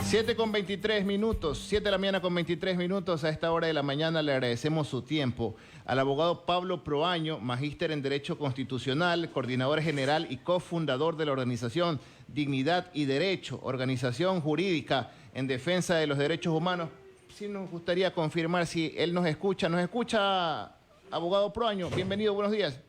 7:23, 7 de la mañana con 23 minutos. A esta hora de la mañana le agradecemos su tiempo al abogado Pablo Proaño, magíster en Derecho Constitucional, coordinador general y cofundador de la organización Dignidad y Derecho, organización jurídica en defensa de los derechos humanos. Sí nos gustaría confirmar si él nos escucha. ¿Nos escucha, abogado Proaño? Bienvenido, buenos días.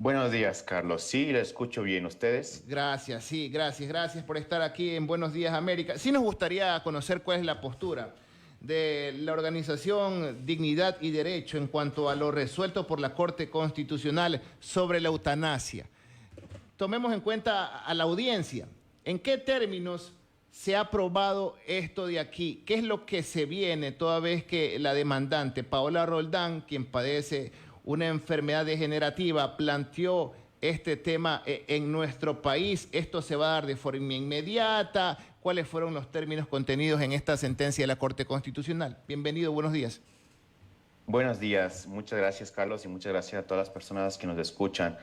Buenos días, Carlos. Sí, le escucho bien. ¿Ustedes? Gracias, sí, gracias por estar aquí en Buenos Días América. Sí nos gustaría conocer cuál es la postura de la organización Dignidad y Derecho en cuanto a lo resuelto por la Corte Constitucional sobre la eutanasia. Tomemos en cuenta a la audiencia. ¿En qué términos se ha aprobado esto de aquí? ¿Qué es lo que se viene toda vez que la demandante, Paola Roldán, quien padece una enfermedad degenerativa, planteó este tema en nuestro país? ¿Esto se va a dar de forma inmediata? ¿Cuáles fueron los términos contenidos en esta sentencia de la Corte Constitucional? Bienvenido, buenos días. Buenos días. Muchas gracias, Carlos, y muchas gracias a todas las personas que nos escuchan.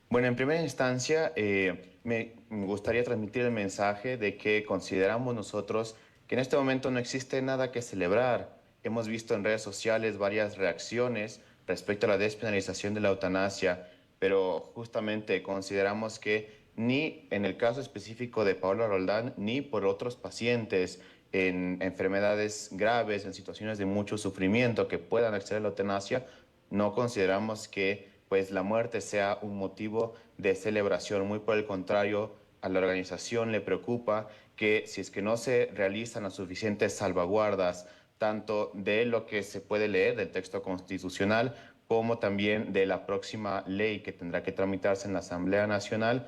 Bueno, en primera instancia, me gustaría transmitir el mensaje de que consideramos nosotros que en este momento no existe nada que celebrar. Hemos visto en redes sociales varias reacciones respecto a la despenalización de la eutanasia, pero justamente consideramos que ni en el caso específico de Paola Roldán, ni por otros pacientes en enfermedades graves, en situaciones de mucho sufrimiento que puedan acceder a la eutanasia, no consideramos que pues la muerte sea un motivo de celebración. Muy por el contrario, a la organización le preocupa que si es que no se realizan las suficientes salvaguardas, tanto de lo que se puede leer del texto constitucional, como también de la próxima ley que tendrá que tramitarse en la Asamblea Nacional,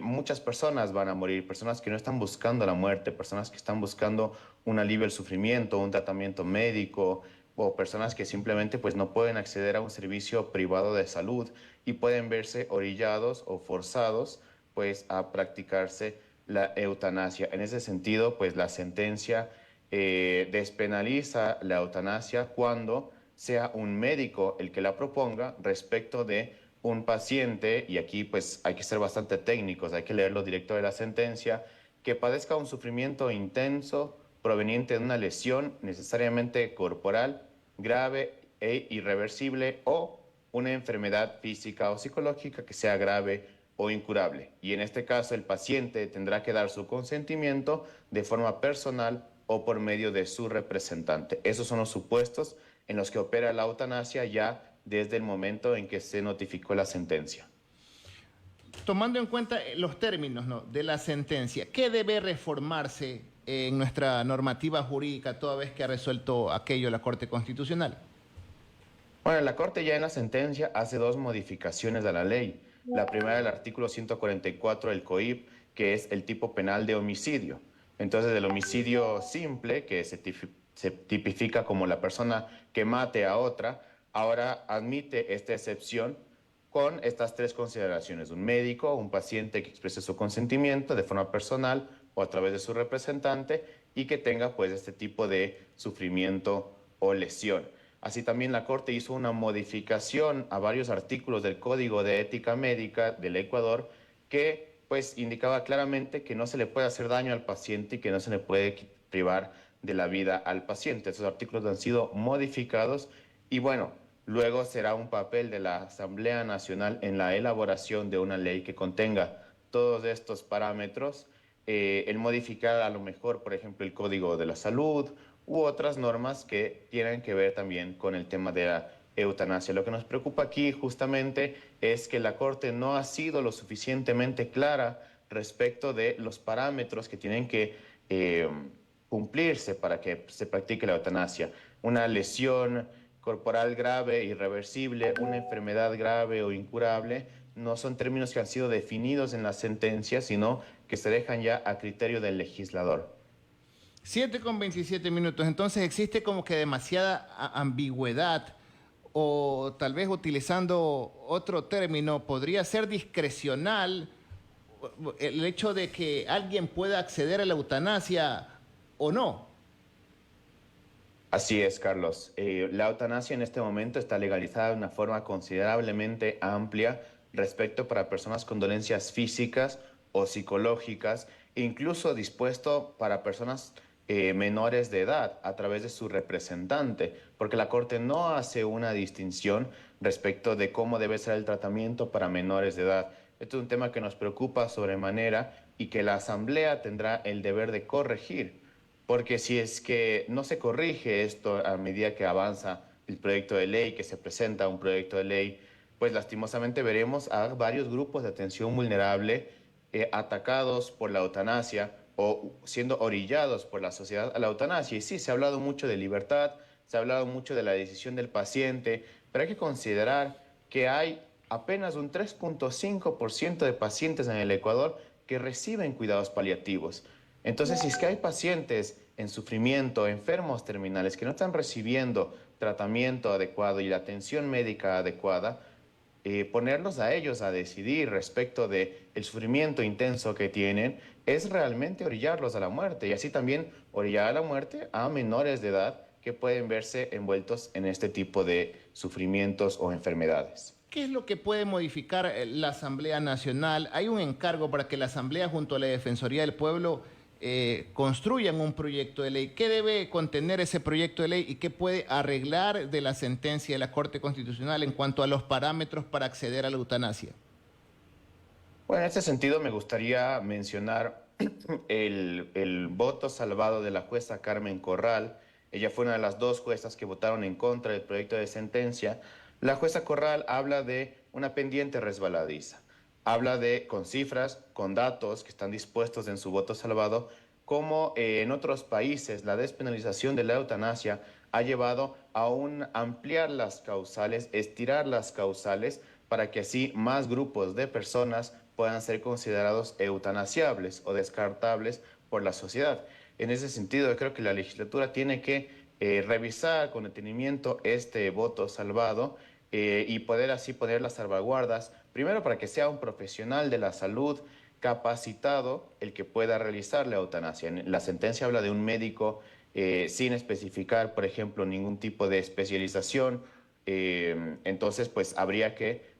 muchas personas van a morir, personas que no están buscando la muerte, personas que están buscando un alivio al sufrimiento, un tratamiento médico, o personas que simplemente pues no pueden acceder a un servicio privado de salud y pueden verse orillados o forzados pues a practicarse la eutanasia. En ese sentido, pues la sentencia despenaliza la eutanasia cuando sea un médico el que la proponga respecto de un paciente, y aquí pues hay que ser bastante técnicos, hay que leerlo directo de la sentencia, que padezca un sufrimiento intenso proveniente de una lesión necesariamente corporal, grave e irreversible, o una enfermedad física o psicológica que sea grave o incurable. Y en este caso el paciente tendrá que dar su consentimiento de forma personal o por medio de su representante. Esos son los supuestos en los que opera la eutanasia ya desde el momento en que se notificó la sentencia. Tomando en cuenta los términos, ¿no?, de la sentencia, ¿qué debe reformarse en nuestra normativa jurídica toda vez que ha resuelto aquello la Corte Constitucional? Bueno, la Corte ya en la sentencia hace dos modificaciones a la ley. La primera, el artículo 144 del COIP, que es el tipo penal de homicidio. Entonces, el homicidio simple, que se tipifica como la persona que mate a otra, ahora admite esta excepción con estas tres consideraciones: un médico, un paciente que exprese su consentimiento de forma personal o a través de su representante y que tenga pues este tipo de sufrimiento o lesión. Así también la Corte hizo una modificación a varios artículos del Código de Ética Médica del Ecuador que pues indicaba claramente que no se le puede hacer daño al paciente y que no se le puede privar de la vida al paciente. Esos artículos han sido modificados y bueno, luego será un papel de la Asamblea Nacional en la elaboración de una ley que contenga todos estos parámetros, el modificar a lo mejor, por ejemplo, el Código de la Salud u otras normas que tienen que ver también con el tema de la eutanasia. Lo que nos preocupa aquí justamente es que la Corte no ha sido lo suficientemente clara respecto de los parámetros que tienen que cumplirse para que se practique la eutanasia. Una lesión corporal grave, irreversible, una enfermedad grave o incurable, no son términos que han sido definidos en la sentencia, sino que se dejan ya a criterio del legislador. 7:27. Entonces existe como que demasiada ambigüedad, o tal vez utilizando otro término, podría ser discrecional el hecho de que alguien pueda acceder a la eutanasia o no. Así es, Carlos. La eutanasia en este momento está legalizada de una forma considerablemente amplia respecto para personas con dolencias físicas o psicológicas incluso dispuesto para personas menores de edad a través de su representante, porque la Corte no hace una distinción respecto de cómo debe ser el tratamiento para menores de edad. Esto es un tema que nos preocupa sobremanera y que la Asamblea tendrá el deber de corregir, porque si es que no se corrige esto a medida que avanza el proyecto de ley, que se presenta un proyecto de ley, pues lastimosamente veremos a varios grupos de atención vulnerable atacados por la eutanasia o siendo orillados por la sociedad a la eutanasia. Y sí, se ha hablado mucho de libertad, se ha hablado mucho de la decisión del paciente, pero hay que considerar que hay apenas un 3.5% de pacientes en el Ecuador que reciben cuidados paliativos. Entonces, si es que hay pacientes en sufrimiento, enfermos terminales, que no están recibiendo tratamiento adecuado y la atención médica adecuada, ponerlos a ellos a decidir respecto del sufrimiento intenso que tienen es realmente orillarlos a la muerte y así también orillar a la muerte a menores de edad que pueden verse envueltos en este tipo de sufrimientos o enfermedades. ¿Qué es lo que puede modificar la Asamblea Nacional? Hay un encargo para que la Asamblea junto a la Defensoría del Pueblo construyan un proyecto de ley. ¿Qué debe contener ese proyecto de ley y qué puede arreglar de la sentencia de la Corte Constitucional en cuanto a los parámetros para acceder a la eutanasia? Bueno, en este sentido me gustaría mencionar el voto salvado de la jueza Carmen Corral. Ella fue una de las dos juezas que votaron en contra del proyecto de sentencia. La jueza Corral habla de una pendiente resbaladiza. Habla de, con cifras, con datos que están dispuestos en su voto salvado, cómo en otros países la despenalización de la eutanasia ha llevado a ampliar las causales, estirar las causales, para que así más grupos de personas puedan ser considerados eutanasiables o descartables por la sociedad. En ese sentido, yo creo que la legislatura tiene que revisar con detenimiento este voto salvado y poder así poner las salvaguardas, primero para que sea un profesional de la salud capacitado el que pueda realizar la eutanasia. La sentencia habla de un médico sin especificar, por ejemplo, ningún tipo de especialización, entonces pues habría que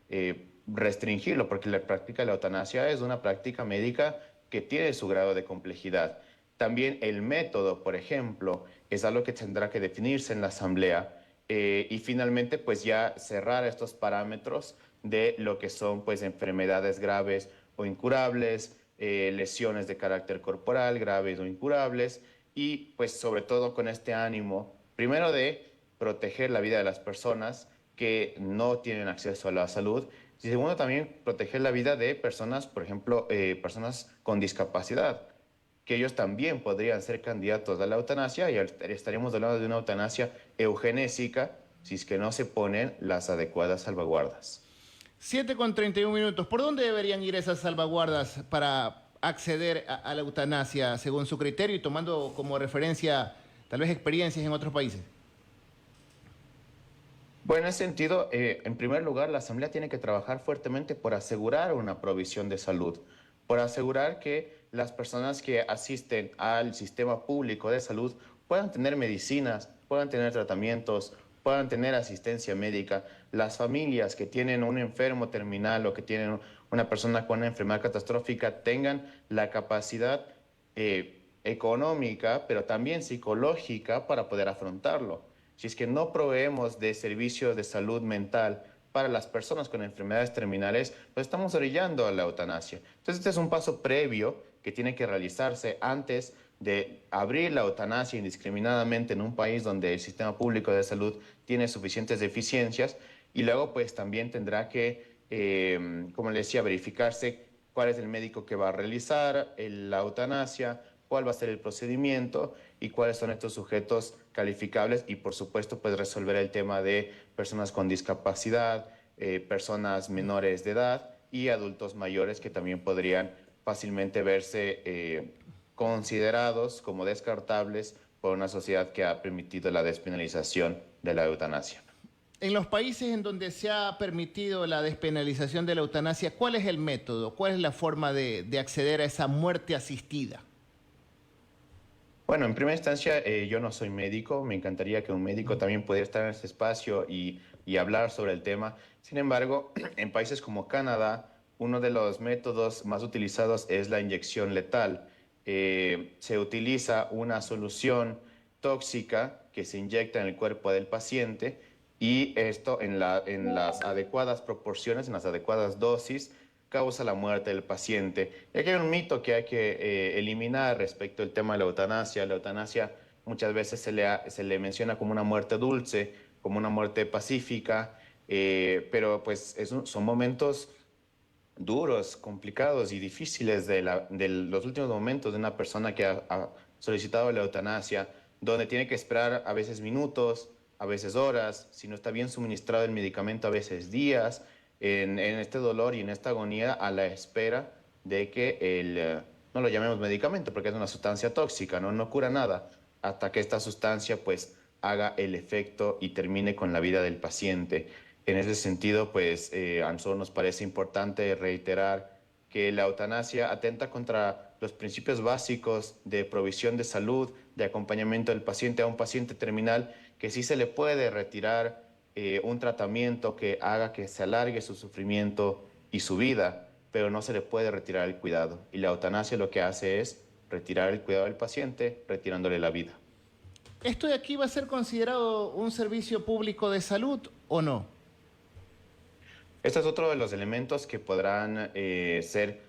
restringirlo, porque la práctica de la eutanasia es una práctica médica que tiene su grado de complejidad. También el método, por ejemplo, es algo que tendrá que definirse en la Asamblea y finalmente pues ya cerrar estos parámetros de lo que son pues enfermedades graves o incurables, lesiones de carácter corporal graves o incurables y pues sobre todo con este ánimo, primero de proteger la vida de las personas que no tienen acceso a la salud. Y segundo, también proteger la vida de personas, por ejemplo, personas con discapacidad, que ellos también podrían ser candidatos a la eutanasia y estaríamos hablando de una eutanasia eugenésica si es que no se ponen las adecuadas salvaguardas. 7:31. ¿Por dónde deberían ir esas salvaguardas para acceder a la eutanasia según su criterio y tomando como referencia tal vez experiencias en otros países? Bueno, en ese sentido, en primer lugar, la Asamblea tiene que trabajar fuertemente por asegurar una provisión de salud, por asegurar que las personas que asisten al sistema público de salud puedan tener medicinas, puedan tener tratamientos, puedan tener asistencia médica. Las familias que tienen un enfermo terminal o que tienen una persona con una enfermedad catastrófica tengan la capacidad económica, pero también psicológica para poder afrontarlo. Si es que no proveemos de servicios de salud mental para las personas con enfermedades terminales, pues estamos orillando a la eutanasia. Entonces, este es un paso previo que tiene que realizarse antes de abrir la eutanasia indiscriminadamente en un país donde el sistema público de salud tiene suficientes deficiencias y luego pues también tendrá que, como le decía, verificarse cuál es el médico que va a realizar la eutanasia, cuál va a ser el procedimiento y cuáles son estos sujetos calificables y por supuesto pues resolver el tema de personas con discapacidad, personas menores de edad y adultos mayores que también podrían fácilmente verse considerados como descartables por una sociedad que ha permitido la despenalización de la eutanasia. En los países en donde se ha permitido la despenalización de la eutanasia, ¿cuál es el método? ¿Cuál es la forma de acceder a esa muerte asistida? Bueno, en primera instancia, yo no soy médico, me encantaría que un médico también pudiera estar en este espacio y hablar sobre el tema. Sin embargo, en países como Canadá, uno de los métodos más utilizados es la inyección letal. se utiliza una solución tóxica que se inyecta en el cuerpo del paciente y esto en las adecuadas proporciones, en las adecuadas dosis, causa la muerte del paciente. Y aquí hay un mito que hay que eliminar respecto al tema de la eutanasia. La eutanasia muchas veces se le menciona como una muerte dulce, como una muerte pacífica, pero pues son momentos duros, complicados y difíciles de los últimos momentos de una persona que ha solicitado la eutanasia, donde tiene que esperar a veces minutos, a veces horas, si no está bien suministrado el medicamento, a veces días, en este dolor y en esta agonía a la espera de que no lo llamemos medicamento porque es una sustancia tóxica, ¿no? No cura nada hasta que esta sustancia pues haga el efecto y termine con la vida del paciente. En ese sentido, pues a nosotros nos parece importante reiterar que la eutanasia atenta contra los principios básicos de provisión de salud, de acompañamiento del paciente a un paciente terminal, que sí se le puede retirar un tratamiento que haga que se alargue su sufrimiento y su vida, pero no se le puede retirar el cuidado. Y la eutanasia lo que hace es retirar el cuidado del paciente, retirándole la vida. ¿Esto de aquí va a ser considerado un servicio público de salud o no? Este es otro de los elementos que podrán ser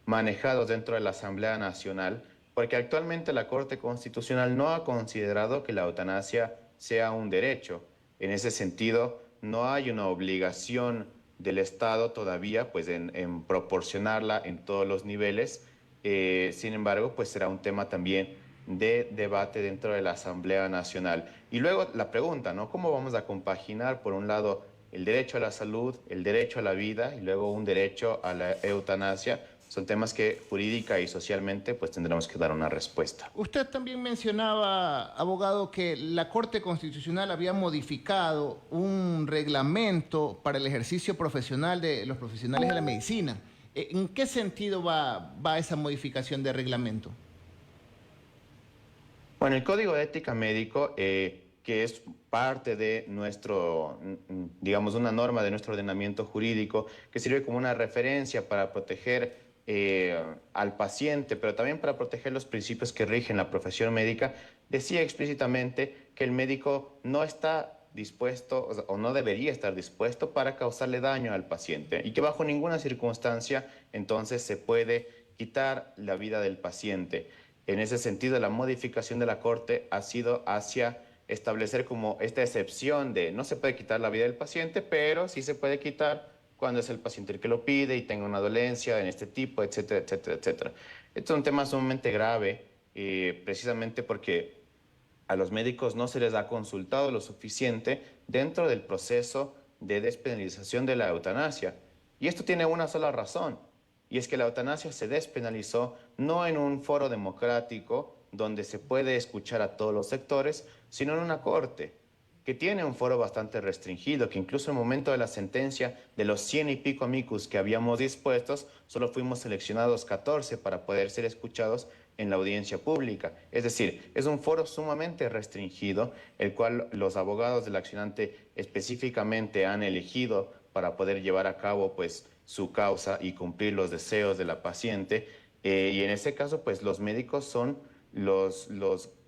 manejados dentro de la Asamblea Nacional, porque actualmente la Corte Constitucional no ha considerado que la eutanasia sea un derecho. En ese sentido, no hay una obligación del Estado todavía pues, en proporcionarla en todos los niveles. Sin embargo, pues será un tema también de debate dentro de la Asamblea Nacional. Y luego la pregunta, ¿no? ¿Cómo vamos a compaginar, por un lado, el derecho a la salud, el derecho a la vida y luego un derecho a la eutanasia? Son temas que jurídica y socialmente pues tendremos que dar una respuesta. Usted también mencionaba, abogado, que la Corte Constitucional había modificado un reglamento para el ejercicio profesional de los profesionales de la medicina. ¿En qué sentido va esa modificación de reglamento? Bueno, el Código de Ética Médico, que es parte de digamos, una norma de nuestro ordenamiento jurídico, que sirve como una referencia para proteger al paciente, pero también para proteger los principios que rigen la profesión médica, decía explícitamente que el médico no está dispuesto o no debería estar dispuesto para causarle daño al paciente y que bajo ninguna circunstancia entonces se puede quitar la vida del paciente. En ese sentido, la modificación de la Corte ha sido hacia establecer como esta excepción de no se puede quitar la vida del paciente, pero sí se puede quitar cuando es el paciente el que lo pide y tenga una dolencia en este tipo, etcétera, etcétera, etcétera. Esto es un tema sumamente grave, precisamente porque a los médicos no se les ha consultado lo suficiente dentro del proceso de despenalización de la eutanasia. Y esto tiene una sola razón, y es que la eutanasia se despenalizó no en un foro democrático donde se puede escuchar a todos los sectores, sino en una corte que tiene un foro bastante restringido, que incluso en el momento de la sentencia, de los 100 y pico amicus que habíamos dispuestos, solo fuimos seleccionados 14 para poder ser escuchados en la audiencia pública. Es decir, es un foro sumamente restringido, el cual los abogados del accionante específicamente han elegido para poder llevar a cabo pues, su causa y cumplir los deseos de la paciente. Y en ese caso, pues los médicos son los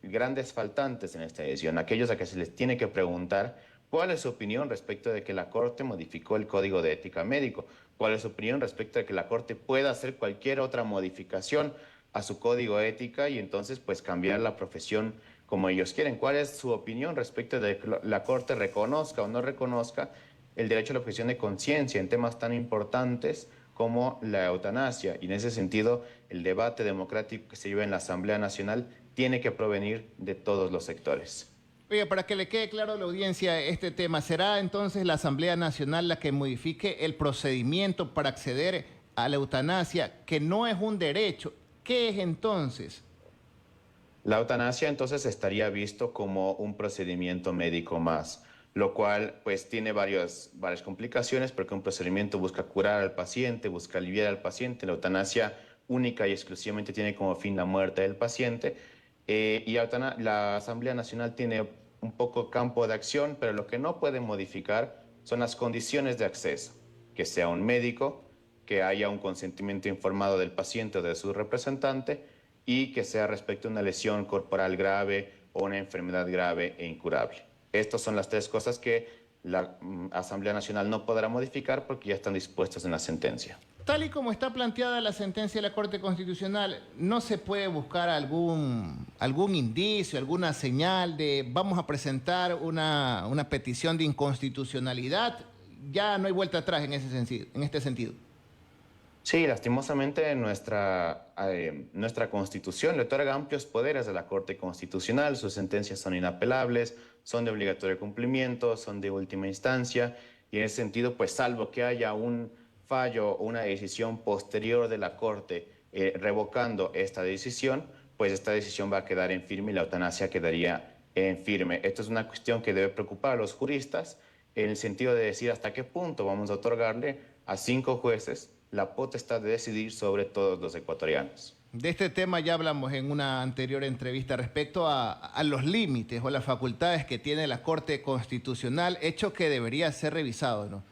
grandes faltantes en esta edición, aquellos a que se les tiene que preguntar cuál es su opinión respecto de que la Corte modificó el Código de Ética Médico, cuál es su opinión respecto de que la Corte pueda hacer cualquier otra modificación a su código ética y entonces pues cambiar la profesión como ellos quieren. ¿Cuál es su opinión respecto de que la Corte reconozca o no reconozca el derecho a la objeción de conciencia en temas tan importantes como la eutanasia? Y en ese sentido, el debate democrático que se lleva en la Asamblea Nacional tiene que provenir de todos los sectores. Oiga, para que le quede claro a la audiencia este tema, ¿será entonces la Asamblea Nacional la que modifique el procedimiento para acceder a la eutanasia, que no es un derecho? ¿Qué es entonces? La eutanasia entonces estaría visto como un procedimiento médico más, lo cual pues tiene varias complicaciones porque un procedimiento busca curar al paciente, busca aliviar al paciente. La eutanasia única y exclusivamente tiene como fin la muerte del paciente. La Asamblea Nacional tiene un poco campo de acción, pero lo que no puede modificar son las condiciones de acceso, que sea un médico, que haya un consentimiento informado del paciente o de su representante, y que sea respecto a una lesión corporal grave o una enfermedad grave e incurable. Estas son las tres cosas que la Asamblea Nacional no podrá modificar porque ya están dispuestas en la sentencia. Tal y como está planteada la sentencia de la Corte Constitucional, ¿no se puede buscar algún indicio, alguna señal de vamos a presentar una petición de inconstitucionalidad? Ya no hay vuelta atrás en este sentido. Sí, lastimosamente nuestra Constitución le otorga amplios poderes a la Corte Constitucional, sus sentencias son inapelables, son de obligatorio cumplimiento, son de última instancia, y en ese sentido, pues salvo que haya un fallo o una decisión posterior de la Corte revocando esta decisión, pues esta decisión va a quedar en firme y la eutanasia quedaría en firme. Esto es una cuestión que debe preocupar a los juristas en el sentido de decir hasta qué punto vamos a otorgarle a 5 jueces la potestad de decidir sobre todos los ecuatorianos. De este tema ya hablamos en una anterior entrevista respecto a los límites o las facultades que tiene la Corte Constitucional, hecho que debería ser revisado, ¿no?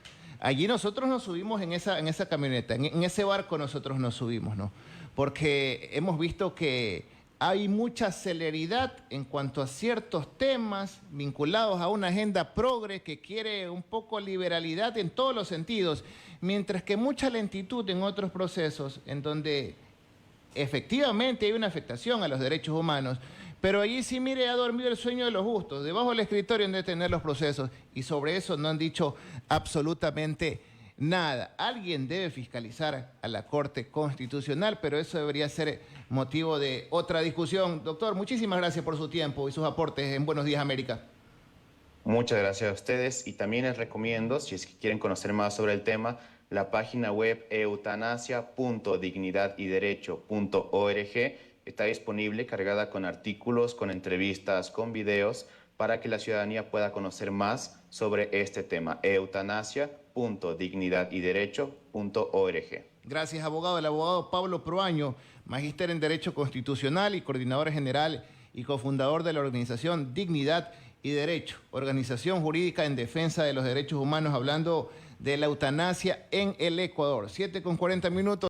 Allí nosotros nos subimos en esa camioneta, en ese barco nosotros nos subimos, ¿no? Porque hemos visto que hay mucha celeridad en cuanto a ciertos temas vinculados a una agenda progre que quiere un poco liberalidad en todos los sentidos, mientras que mucha lentitud en otros procesos en donde efectivamente hay una afectación a los derechos humanos, pero allí sí, mire, ha dormido el sueño de los justos, debajo del escritorio han de tener los procesos y sobre eso no han dicho absolutamente nada. Alguien debe fiscalizar a la Corte Constitucional, pero eso debería ser motivo de otra discusión. Doctor, muchísimas gracias por su tiempo y sus aportes en Buenos Días América. Muchas gracias a ustedes y también les recomiendo, si es que quieren conocer más sobre el tema, la página web eutanasia.dignidadiderecho.org está disponible, cargada con artículos, con entrevistas, con videos, para que la ciudadanía pueda conocer más sobre este tema, eutanasia.dignidadiderecho.org. Gracias, abogado. El abogado Pablo Proaño, magíster en Derecho Constitucional y coordinador general y cofundador de la organización Dignidad y Derecho, organización jurídica en defensa de los derechos humanos, hablando de la eutanasia en el Ecuador. 7:40 minutos.